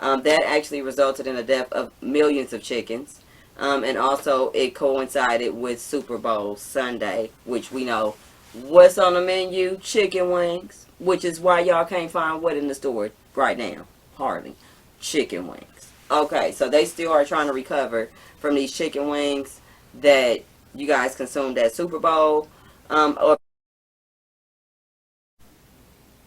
That actually resulted in the death of millions of chickens. And also it coincided with Super Bowl Sunday, which we know what's on the menu, chicken wings, which is why y'all can't find what in the store right now. Hardly. Chicken wings. Okay, so they still are trying to recover from these chicken wings that you guys consumed at Super Bowl.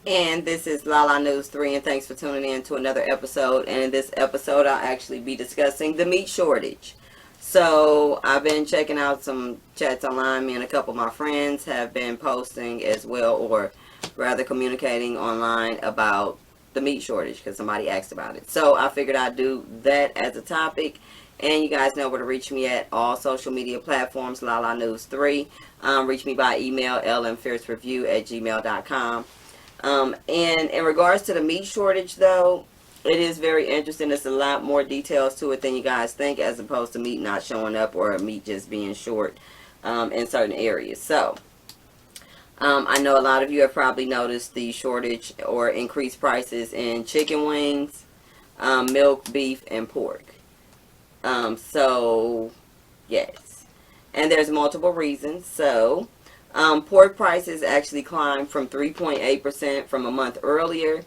And this is Lala News 3, and thanks for tuning in to another episode. And in this episode, I'll actually be discussing the meat shortage. So I've been checking out some chats online. Me and a couple of my friends have been posting as well, or rather communicating online about the meat shortage because somebody asked about it. So I figured I'd do that as a topic. And you guys know where to reach me at all social media platforms, Lala News 3. Reach me by email, LMFierceReview@gmail.com. And in regards to the meat shortage, though, it is very interesting. There's a lot more details to it than you guys think, as opposed to meat not showing up or meat just being short in certain areas. So, I know a lot of you have probably noticed the shortage or increased prices in chicken wings, milk, beef, and pork. So, yes. And there's multiple reasons. So, pork prices actually climbed from 3.8% from a month earlier,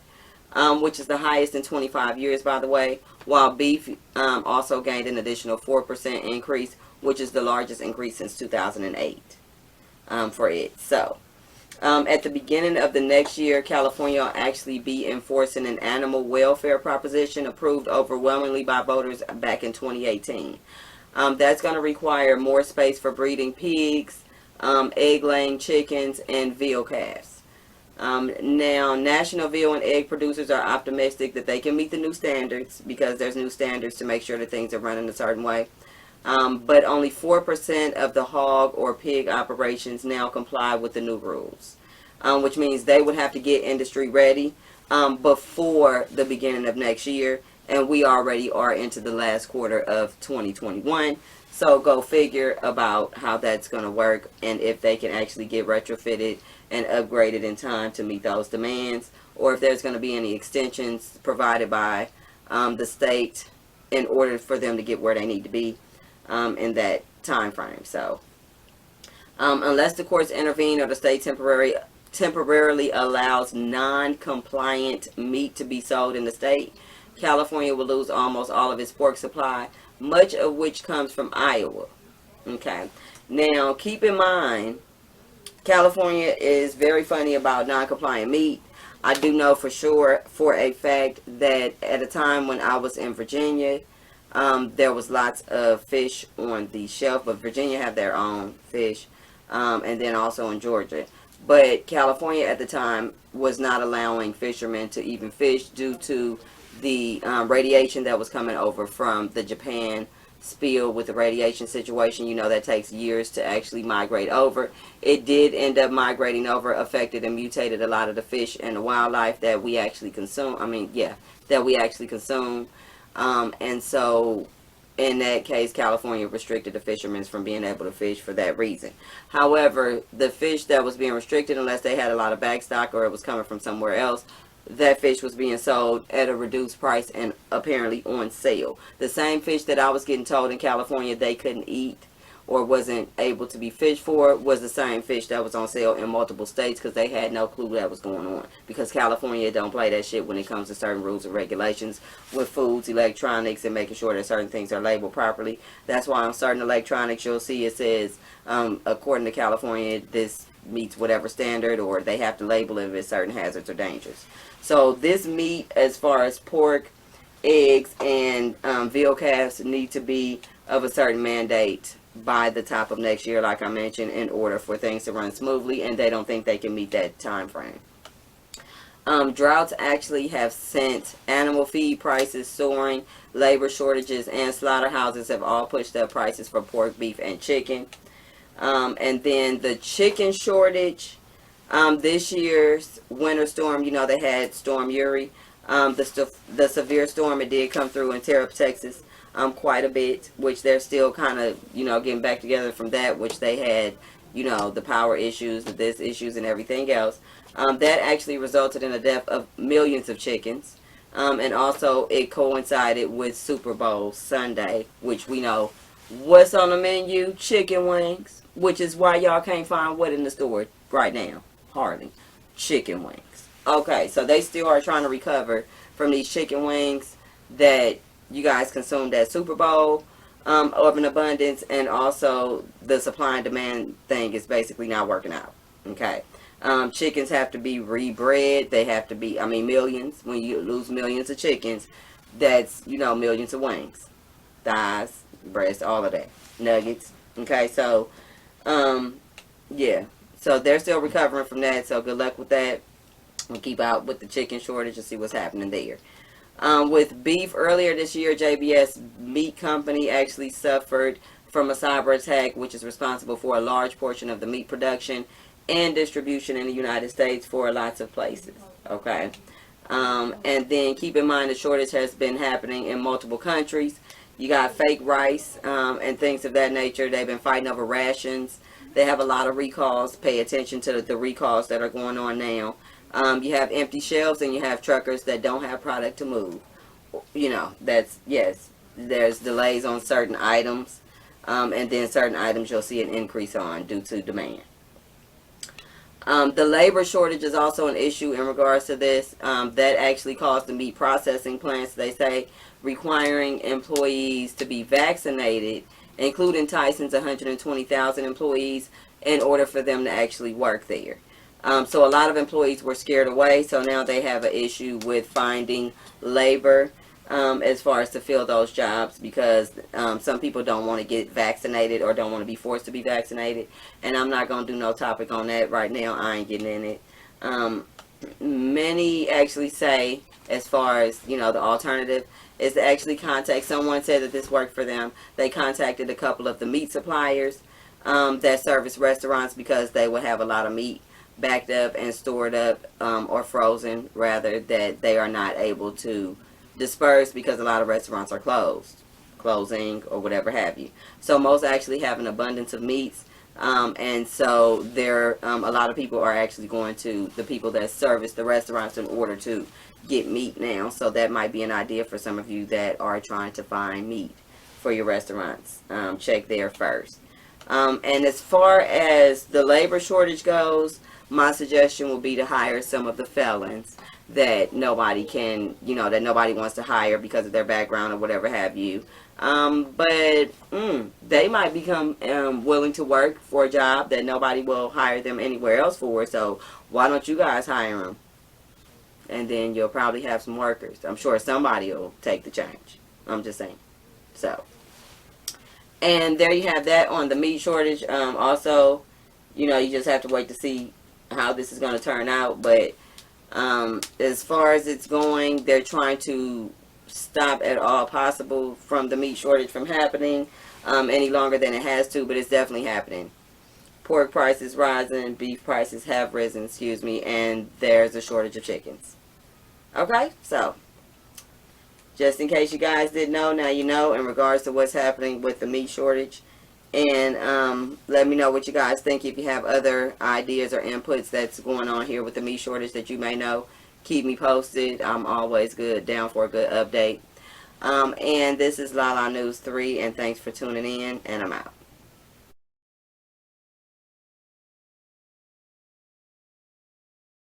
which is the highest in 25 years, by the way, while beef also gained an additional 4% increase, which is the largest increase since 2008 for it. So, at the beginning of the next year, California will actually be enforcing an animal welfare proposition approved overwhelmingly by voters back in 2018. That's going to require more space for breeding pigs, egg-laying chickens, and veal calves. Now, national veal and egg producers are optimistic that they can meet the new standards because there's new standards to make sure that things are running a certain way. But only 4% of the hog or pig operations now comply with the new rules, which means they would have to get industry ready before the beginning of next year, and we already are into the last quarter of 2021. So go figure about how that's going to work and if they can actually get retrofitted and upgraded in time to meet those demands, or if there's going to be any extensions provided by the state in order for them to get where they need to be in that time frame. So unless the courts intervene or the state temporarily allows non-compliant meat to be sold in the state, California will lose almost all of its pork supply, much of which comes from Iowa. Okay. Now, keep in mind, California is very funny about non-compliant meat. I do know for sure, for a fact, that at a time when I was in Virginia, there was lots of fish on the shelf, but Virginia have their own fish, and then also in Georgia. But California at the time was not allowing fishermen to even fish due to the radiation that was coming over from the Japan spill with the radiation situation. You know, that takes years to actually migrate over. It did end up migrating over, affected and mutated a lot of the fish and the wildlife that we actually consume. And so in that case, California restricted the fishermen from being able to fish for that reason. However, the fish that was being restricted, unless they had a lot of backstock or it was coming from somewhere else, that fish was being sold at a reduced price and apparently on sale. The same fish that I was getting told in California they couldn't eat or wasn't able to be fished for was the same fish that was on sale in multiple states because they had no clue that was going on. Because California don't play that shit when it comes to certain rules and regulations with foods, electronics, and making sure that certain things are labeled properly. That's why on certain electronics you'll see it says, according to California, this meets whatever standard, or they have to label it with certain hazards or dangers. So this meat, as far as pork, eggs, and veal calves, need to be of a certain mandate by the top of next year, like I mentioned, in order for things to run smoothly, and they don't think they can meet that time frame. Droughts actually have sent animal feed prices soaring, labor shortages, and slaughterhouses have all pushed up prices for pork, beef, and chicken. And then the chicken shortage, this year's winter storm, you know, they had Storm Uri, the severe storm, it did come through and tear up Texas quite a bit, which they're still kind of, you know, getting back together from that, which they had, you know, the power issues, the issues, and everything else. That actually resulted in the death of millions of chickens. And also it coincided with Super Bowl Sunday, which we know what's on the menu: chicken wings, which is why y'all can't find what in the store right now. Hardly. Chicken wings. Okay, so they still are trying to recover from these chicken wings that you guys consumed at Super Bowl of an abundance, and also the supply and demand thing is basically not working out. Okay. Chickens have to be rebred. They have to be, I mean, millions. When you lose millions of chickens, that's, you know, millions of wings, thighs, breast, all of that, nuggets. Okay, so yeah, so they're still recovering from that, so good luck with that. We'll keep out with the chicken shortage and see what's happening there. With beef, earlier this year, JBS Meat Company actually suffered from a cyber attack, which is responsible for a large portion of the meat production and distribution in the United States for lots of places. Okay. And then keep in mind the shortage has been happening in multiple countries. You got fake rice and things of that nature. They've been fighting over rations. They have a lot of recalls. Pay attention to the recalls that are going on now. You have empty shelves, and you have truckers that don't have product to move. You know, that's, yes, there's delays on certain items, and then certain items you'll see an increase on due to demand. The labor shortage is also an issue in regards to this. That actually caused the meat processing plants, they say, requiring employees to be vaccinated, including Tyson's 120,000 employees, in order for them to actually work there. So a lot of employees were scared away, so now they have an issue with finding labor as far as to fill those jobs, because some people don't want to get vaccinated or don't want to be forced to be vaccinated. And I'm not going to do no topic on that right now. I ain't getting in it. Many actually say, as far as, you know, the alternative is to actually contact someone. Said that this worked for them. They contacted a couple of the meat suppliers that service restaurants, because they would have a lot of meat backed up and stored up, or frozen rather, that they are not able to disperse because a lot of restaurants are closing or whatever have you. So most actually have an abundance of meats, and so there a lot of people are actually going to the people that service the restaurants in order to get meat now. So that might be an idea for some of you that are trying to find meat for your restaurants. Check there first. And as far as the labor shortage goes, my suggestion will be to hire some of the felons that nobody can, you know, that nobody wants to hire because of their background or whatever have you. But they might become willing to work for a job that nobody will hire them anywhere else for. So why don't you guys hire them? And then you'll probably have some workers. I'm sure somebody will take the change. I'm just saying. So, and there you have that on the meat shortage. Also, you know, you just have to wait to see how this is going to turn out. But as far as it's going, they're trying to stop at all possible from the meat shortage from happening any longer than it has to, but it's definitely happening. Pork prices rising, beef prices have risen, excuse me, and there's a shortage of chickens. Okay, so just in case you guys didn't know, now you know in regards to what's happening with the meat shortage. And let me know what you guys think. If you have other ideas or inputs that's going on here with the meat shortage that you may know, keep me posted. I'm always down for a good update. And this is Lala News 3, and thanks for tuning in, and I'm out.